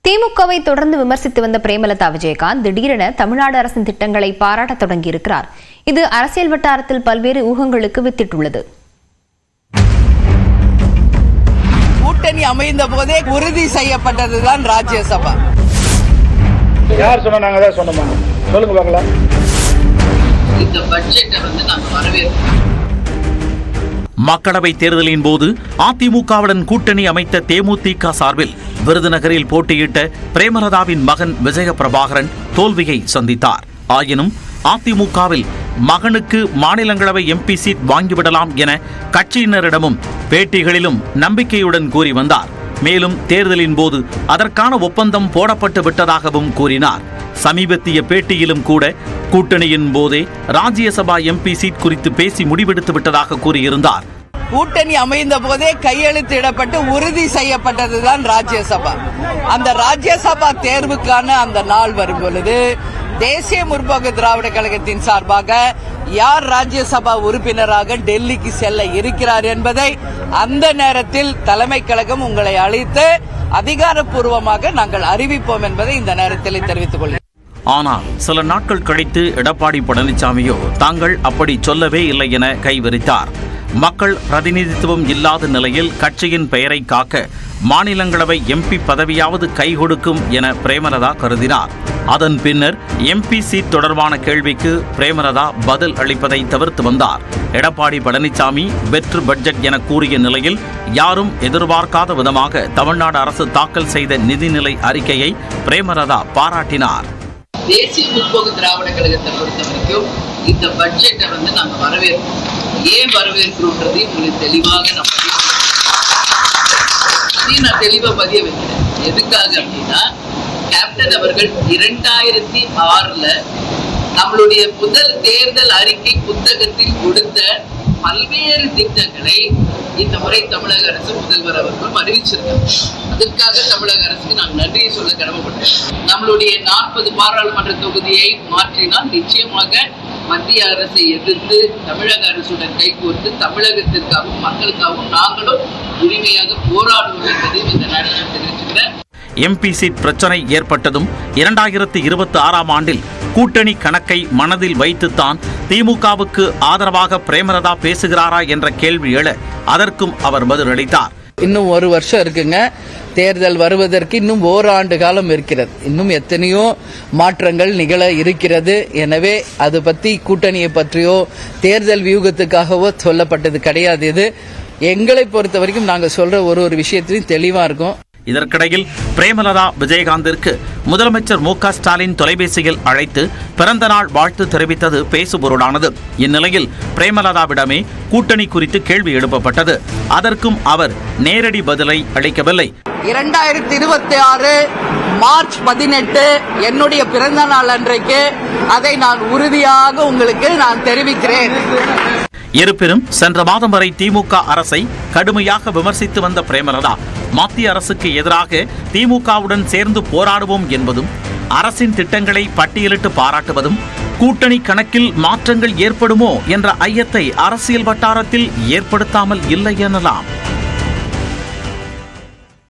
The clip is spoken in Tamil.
திமுகவை தொடர்ந்து விமர்சித்து வந்த பிரேமலதா விஜயகாந்த் திடீரென தமிழ்நாடு அரசின் திட்டங்களை பாராட்ட தொடங்கியிருக்கிறார். இது அரசியல் வட்டாரத்தில் பல்வேறு ஊகங்களுக்கு வித்திட்டுள்ளது. கூட்டணி அமைந்த போதே உறுதி செய்யப்பட்டதுதான் ராஜ்யசபா. யார் சொன்னா? நாங்க தான் சொன்னோமா? சொல்லுங்க பார்க்கலாம். இந்த பட்ஜெட்டை நாங்க வரவேற்கிறோம். மக்களவை தேர்தலின் போது அதிமுகவுடன் கூட்டணி அமைத்த தேமுதிக சார்பில் விருதுநகரில் போட்டியிட்ட பிரேமலதாவின் மகன் விஜய பிரபாகரன் தோல்வியை சந்தித்தார். ஆயினும் அதிமுகவில் மகனுக்கு மாநிலங்களவை எம்பி சீட் வாங்கிவிடலாம் என கட்சியினரிடமும் பேட்டிகளிலும் நம்பிக்கையுடன் கூறி வந்தார். மேலும் தேர்தலின் போது அதற்கான ஒப்பந்தம் போடப்பட்டு விட்டதாகவும் கூறினார். சமீபத்திய பேட்டியிலும் கூட கூட்டணியின் போதே ராஜ்யசபா எம்பி சீட் குறித்து பேசி முடிவெடுத்து விட்டதாக கூறியிருந்தார். கூட்டணி அமைந்த போதே கையெழுத்திடப்பட்டு உறுதி செய்யப்பட்டதுதான் ராஜ்யசபா. அந்த ராஜ்யசபா தேர்வுக்கான அந்த நாள் வரும் பொழுது தேசிய முற்போக்கு திராவிட கழகத்தின் சார்பாக யார் ராஜ்யசபா உறுப்பினராக டெல்லிக்கு செல்ல இருக்கிறார் என்பதை அந்த நேரத்தில் தலைமை கழகம் உங்களை அழைத்து அதிகாரப்பூர்வமாக நாங்கள் அறிவிப்போம் என்பதை இந்த நேரத்தில் தெரிவித்துக் கொள்கிறேன். ஆனால் சில நாட்கள் கழித்து எடப்பாடி பழனிசாமியோ தாங்கள் அப்படி சொல்லவே இல்லை என கைவிரித்தார். மக்கள் பிரதிநிதித்துவம் இல்லாத நிலையில் கட்சியின் பெயரை காக்க மாநிலங்களவை எம்பி பதவியாவது கை கொடுக்கும் என பிரேமலதா கருதினார். அதன் பின்னர் எம்பி சீட் தொடர்பான கேள்விக்கு பிரேமலதா பதில் அளிப்பதை தவிர்த்து வந்தார். எடப்பாடி பழனிசாமி வெற்று பட்ஜெட் என கூறிய நிலையில் யாரும் எதிர்பார்க்காத விதமாக தமிழ்நாடு அரசு தாக்கல் செய்த நிதிநிலை அறிக்கையை பிரேமலதா பாராட்டினார். தேசிய முற்போக்கு திராவிட கழகத்தை பொறுத்த வரைக்கும் இந்த பட்ஜெட்டை நாங்க வரவேற்கிறோம். ஏன் வரவேற்கிறோன்றது உங்களுக்கு தெளிவாக நான் தெளிவா பதிய வைக்கிறேன். எதுக்காக அப்படின்னா, கேப்டன் அவர்கள் 2006 நம்மளுடைய முதல் தேர்தல் அறிக்கை புத்தகத்தில் கொடுத்த பல்வேறு திட்டங்களை இந்த முறை தமிழக அரசு முதல்வர் அவர்களும் அறிவிச்சிருக்காங்க. அதற்காக தமிழக அரசுக்கு நான் நன்றியை சொல்ல கடமைப்பட்டேன். நம்மளுடைய 40 பாராளுமன்ற தொகுதியை மாற்றினால் நிச்சயமாக மத்திய அரசை எதிர்த்து தமிழக அரசுடன் கைகோர்த்து தமிழகத்திற்காகவும் மக்களுக்காகவும் நாங்களும் உரிமையாக போராடுவோம் என்பதையும் இந்த நேரத்தில் தெரிவிச்சுக்கிறேன். எம்பி சீட் பிரச்சனை ஏற்பட்டதும் 2026 ஆண்டில் கூட்டணி கணக்கை மனதில் வைத்துத்தான் திமுகவுக்கு ஆதரவாக பிரேமலதா பேசுகிறாரா என்ற கேள்வி எழ அதற்கும் அவர் பதிலளித்தார். இன்னும் 1 வருஷம் இருக்குங்க. தேர்தல் வருவதற்கு இன்னும் ஓராண்டு காலம் இருக்கிறது. இன்னும் எத்தனையோ மாற்றங்கள் நிகழ இருக்கிறது. எனவே அது பற்றி கூட்டணியை பற்றியோ தேர்தல் வியூகத்துக்காகவோ சொல்லப்பட்டது கிடையாது. இது எங்களை பொறுத்த வரைக்கும் நாங்கள் சொல்ற ஒரு விஷயத்திலையும் தெளிவா இருக்கும். இதற்கிடையில் பிரேமலதா விஜயகாந்திற்கு முதலமைச்சர் மு.க. ஸ்டாலின் தொலைபேசியில் அழைத்து பிறந்த நாள் வாழ்த்து தெரிவித்தது பேசுபொருளானது. இந்நிலையில் பிரேமலதாவிடமே கூட்டணி குறித்து கேள்வி எழுப்பப்பட்டது. அதற்கும் அவர் நேரடி பதிலை அளிக்கவில்லை. 2026 மார்ச் 18 என்னுடைய பிறந்த நாள் அன்றைக்கு அதை நான் உறுதியாக உங்களுக்கு நான் தெரிவிக்கிறேன். இருப்பினும் சென்ற மாதம் வரை திமுக அரசை கடுமையாக விமர்சித்து வந்த பிரேமலதா மத்திய அரசுக்கு எதிராக திமுகவுடன் சேர்ந்து போராடுவோம் என்பதும் அரசின் திட்டங்களை பட்டியலிட்டு பாராட்டுவதும் கூட்டணி கணக்கில் மாற்றங்கள் ஏற்படுமோ என்ற ஐயத்தை அரசியல் வட்டாரத்தில் ஏற்படுத்தாமல் இல்லை எனலாம்.